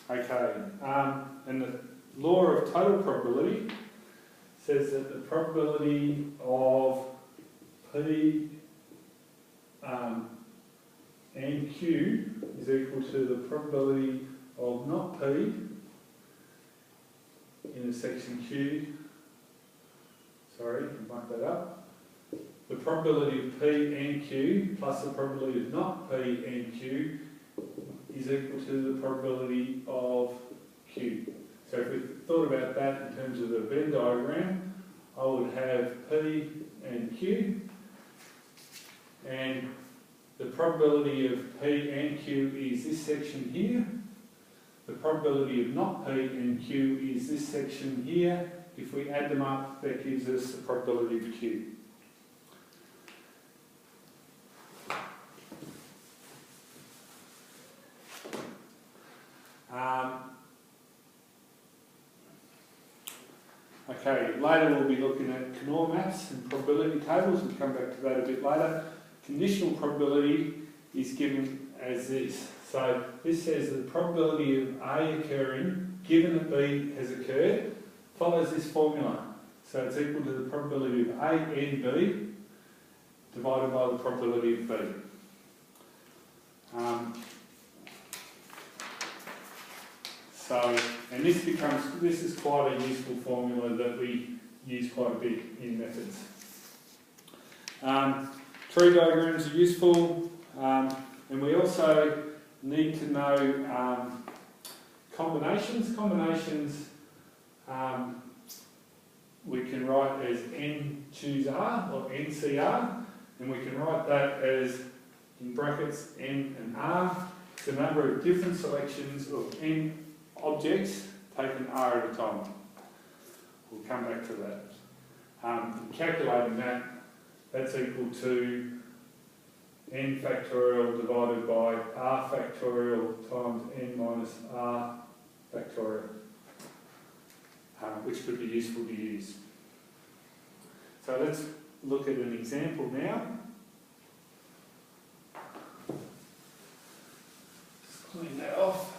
Okay, and the law of total probability says that the probability of P and Q is equal to the probability of not P in a section Q. Sorry, I mucked that up. The probability of P and Q plus the probability of not P and Q is equal to the probability of Q. So if we thought about that in terms of the Venn diagram, I would have P and Q, and the probability of P and Q is this section here. The probability of not P and Q is this section here. If we add them up, that gives us the probability of Q. Okay, later we'll be looking at Knorr maps and probability tables. We'll come back to that a bit later. Conditional probability is given as this. So this says the probability of A occurring, given that B has occurred, follows this formula. So it's equal to the probability of A and B divided by the probability of B. And this is quite a useful formula that we use quite a bit in methods. Tree diagrams are useful, and we also need to know combinations. Combinations we can write as N choose R or NCR, and we can write that as, in brackets, N and R. It's the number of different selections of N objects taken R at a time. We'll come back to that. Calculating that, that's equal to N factorial divided by R factorial times N minus R factorial, which could be useful to use. So let's look at an example now. Just clean that off.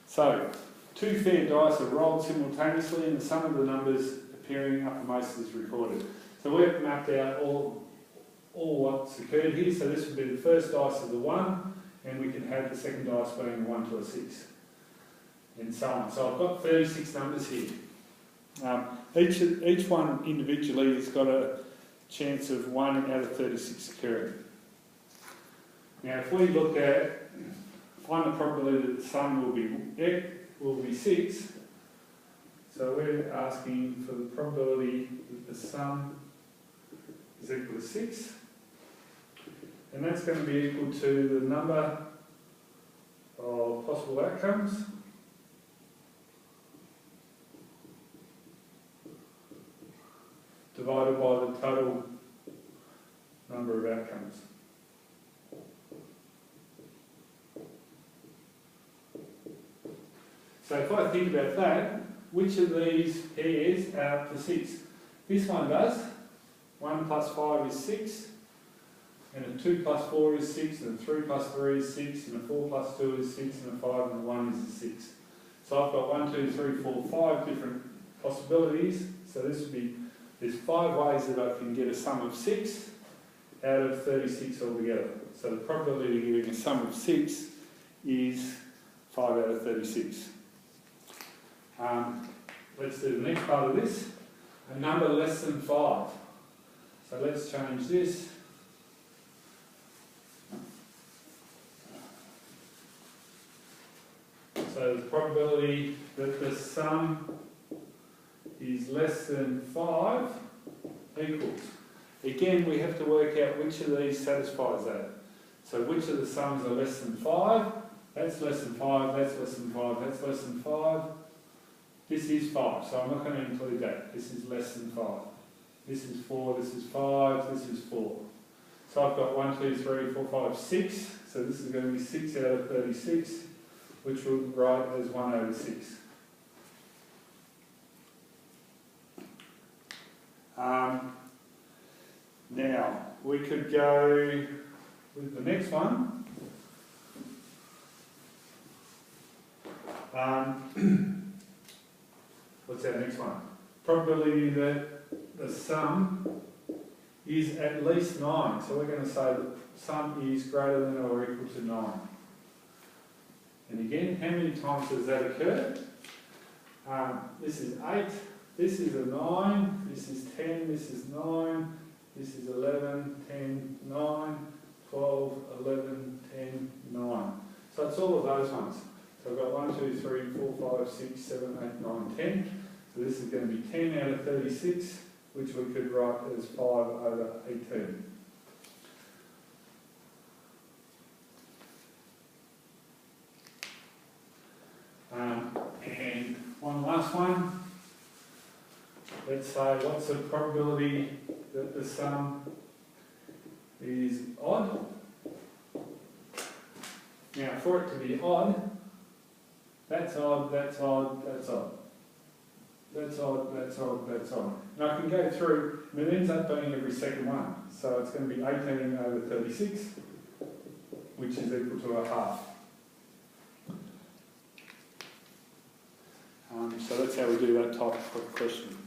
So, two fair dice are rolled simultaneously and the sum of the numbers appearing uppermost is recorded. So we've mapped out all what's occurred here. So this would be the first dice of the 1, and we can have the second dice being a 1 to a 6, and so on. So I've got 36 numbers here. Each one individually has got a chance of 1 out of 36 occurring. Now if we look at, find the probability that the sum will be 6, so we're asking for the probability that the sum is equal to 6, and that's going to be equal to the number of possible outcomes divided by the total number of outcomes. So if I think about that, which of these pairs are up to 6? This one does. 1 plus 5 is 6, and a 2 plus 4 is 6, and a 3 plus 3 is 6, and a 4 plus 2 is 6, and a 5 and a 1 is a 6. So I've got 1, 2, 3, 4, 5 different possibilities. So this would be, there's 5 ways that I can get a sum of 6 out of 36 altogether. So the probability of getting a sum of 6 is 5 out of 36. Let's do the next part of this. A number less than 5. So let's change this. So the probability that the sum is less than 5 equals. Again, we have to work out which of these satisfies that. So which of the sums are less than 5? That's less than 5, that's less than 5, that's less than 5. This is 5, so I'm not going to include that. This is less than 5. This is 4, this is 5, this is 4. So I've got 1, 2, 3, 4, 5, 6. So this is going to be 6 out of 36, which we'll write as 1 over 6. Now, we could go with the next one. What's our next one? Probability that the sum is at least 9. So we're going to say that sum is greater than or equal to 9. And again, how many times does that occur? This is 8, this is a 9, this is 10, this is 9, this is 11, 10, 9, 12, 11, 10, 9. So it's all of those ones. So I've got 1, 2, 3, 4, 5, 6, 7, 8, 9, 10. So this is going to be 10 out of 36, which we could write as 5 over 18. And one last one. Let's say, what's the probability that the sum is odd? Now, for it to be odd, that's odd, that's odd, that's odd. That's odd, that's odd, that's odd. And I can go through, and it ends up being every second one. So it's going to be 18 over 36, which is equal to a half. So that's how we do that type of question.